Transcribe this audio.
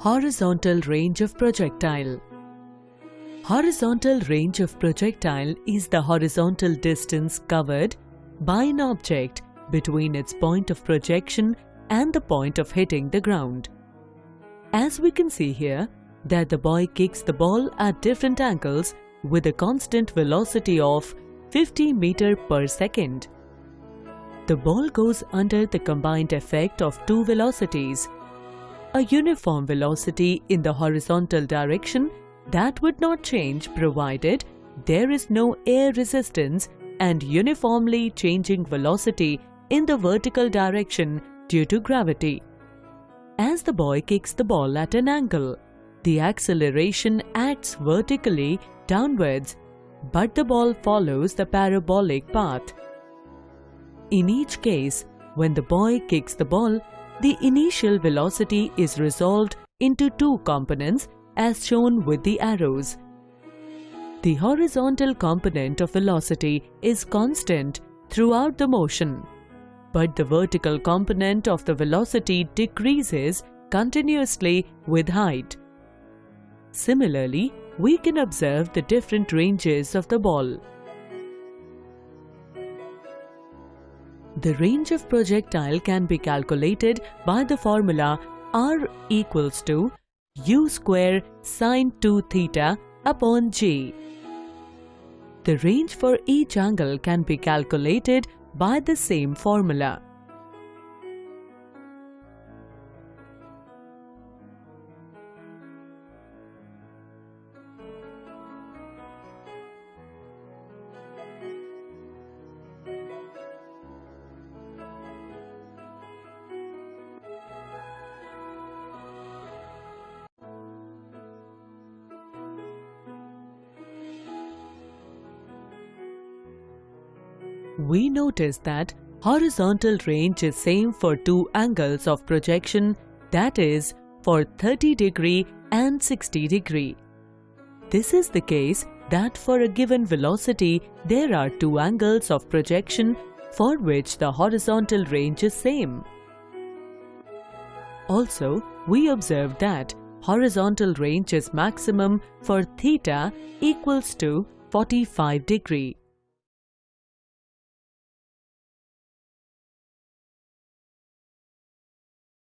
Horizontal range of projectile. Horizontal range of projectile is the horizontal distance covered by an object between its point of projection and the point of hitting the ground. As we can see here, that the boy kicks the ball at different angles with a constant velocity of 50 meters per second. The ball goes under the combined effect of two velocities: a uniform velocity in the horizontal direction that would not change provided there is no air resistance, and uniformly changing velocity in the vertical direction due to gravity. As the boy kicks the ball at an angle, the acceleration acts vertically downwards, but the ball follows the parabolic path. In each case, when the boy kicks the ball, the initial velocity is resolved into two components as shown with the arrows. The horizontal component of velocity is constant throughout the motion, but the vertical component of the velocity decreases continuously with height. Similarly, we can observe the different ranges of the ball. The range of projectile can be calculated by the formula R equals to U square sine 2 theta upon G. The range for each angle can be calculated by the same formula. We notice that horizontal range is same for two angles of projection, that is, for 30 degree and 60 degree. This is the case that for a given velocity there are two angles of projection for which the horizontal range is same. Also, we observe that horizontal range is maximum for theta equals to 45 degree.